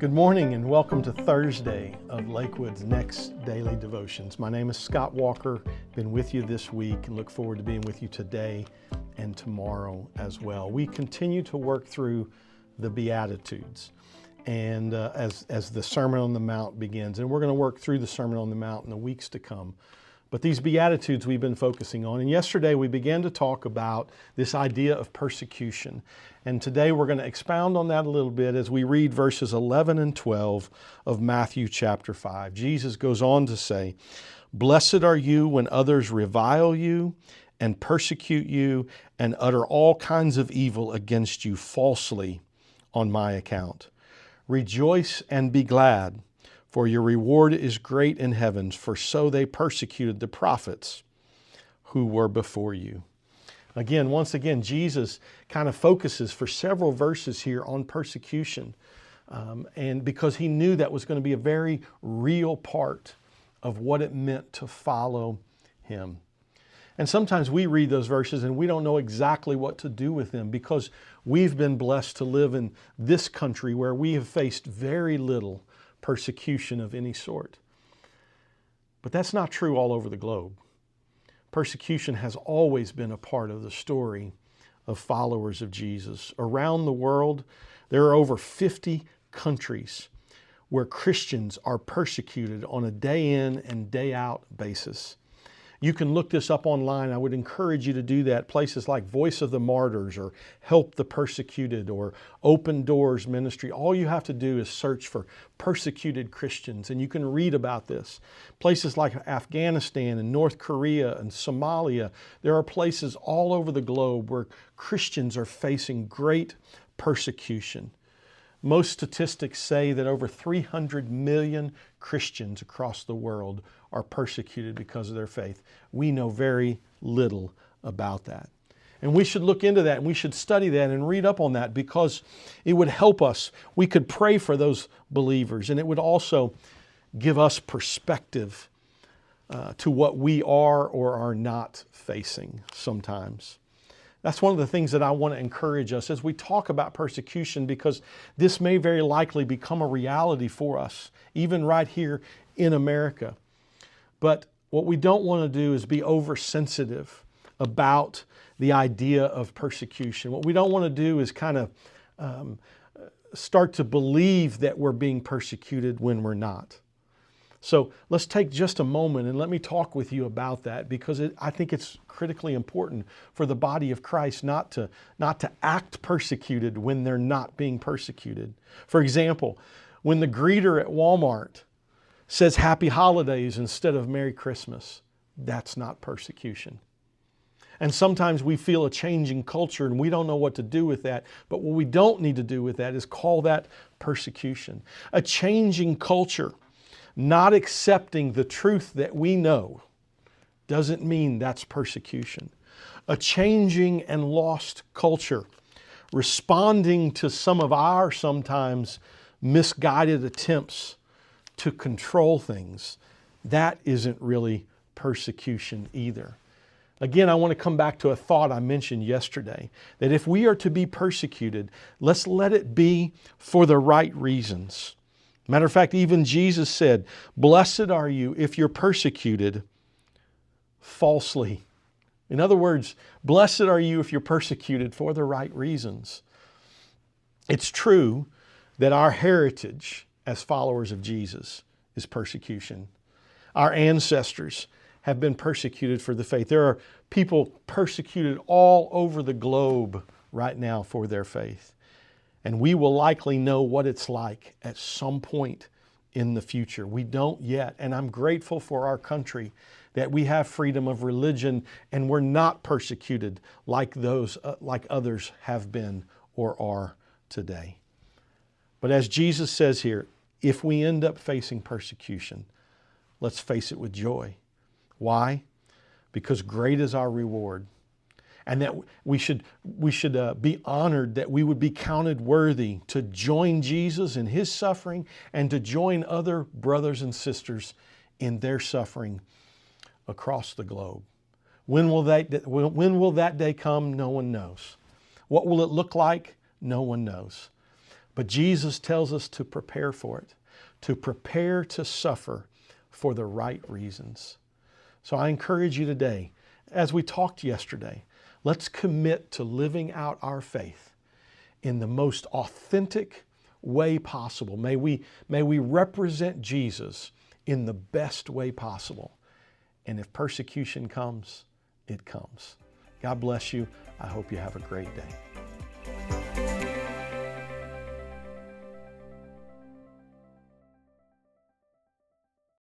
Good morning and welcome to Thursday of Lakewood's Next Daily Devotions. My name is Scott Walker. Been with you this week and look forward to being with you today and tomorrow as well. We continue to work through the Beatitudes and as the Sermon on the Mount begins. And we're going to work through the Sermon on the Mount in the weeks to come. But these Beatitudes we've been focusing on. And yesterday we began to talk about this idea of persecution. And today we're going to expound on that a little bit as we read verses 11 and 12 of Matthew chapter 5. Jesus goes on to say, "Blessed are you when others revile you and persecute you and utter all kinds of evil against you falsely on my account. Rejoice and be glad, for your reward is great in heaven, for so they persecuted the prophets who were before you." Again, once again, Jesus kind of focuses for several verses here on persecution. And because he knew that was going to be a very real part of what it meant to follow him. And sometimes we read those verses and we don't know exactly what to do with them because we've been blessed to live in this country where we have faced very little persecution of any sort. But that's not true all over the globe. Persecution has always been a part of the story of followers of Jesus. Around the world, there are over 50 countries where Christians are persecuted on a day in and day out basis. You can look this up online. I would encourage you to do that. Places like Voice of the Martyrs or Help the Persecuted or Open Doors Ministry. All you have to do is search for persecuted Christians and you can read about this. Places like Afghanistan and North Korea and Somalia. There are places all over the globe where Christians are facing great persecution. Most statistics say that over 300 million Christians across the world are persecuted because of their faith. We know very little about that. And we should look into that and we should study that and read up on that because it would help us. We could pray for those believers and it would also give us perspective to what we are or are not facing sometimes. That's one of the things that I want to encourage us as we talk about persecution because this may very likely become a reality for us, even right here in America. But what we don't want to do is be oversensitive about the idea of persecution. What we don't want to do is kind of start to believe that we're being persecuted when we're not. So let's take just a moment and let me talk with you about that because I think it's critically important for the body of Christ not to act persecuted when they're not being persecuted. For example, when the greeter at Walmart says Happy Holidays instead of Merry Christmas, that's not persecution. And sometimes we feel a changing culture and we don't know what to do with that. But what we don't need to do with that is call that persecution. A changing culture, not accepting the truth that we know, doesn't mean that's persecution. A changing and lost culture, responding to some of our sometimes misguided attempts to control things, that isn't really persecution either. Again, I want to come back to a thought I mentioned yesterday, that if we are to be persecuted, let's let it be for the right reasons. Matter of fact, even Jesus said, "Blessed are you if you're persecuted falsely." In other words, blessed are you if you're persecuted for the right reasons. It's true that our heritage as followers of Jesus is persecution. Our ancestors have been persecuted for the faith. There are people persecuted all over the globe right now for their faith. And we will likely know what it's like at some point in the future. We don't yet. And I'm grateful for our country that we have freedom of religion and we're not persecuted like others have been or are today. But as Jesus says here, if we end up facing persecution, let's face it with joy. Why? Because great is our reward. And that we should be honored that we would be counted worthy to join Jesus in his suffering and to join other brothers and sisters in their suffering across the globe. When will that day come? No one knows. What will it look like? No one knows. But Jesus tells us to prepare for it, to prepare to suffer for the right reasons. So I encourage you today, as we talked yesterday, let's commit to living out our faith in the most authentic way possible. May we represent Jesus in the best way possible. And if persecution comes, it comes. God bless you. I hope you have a great day.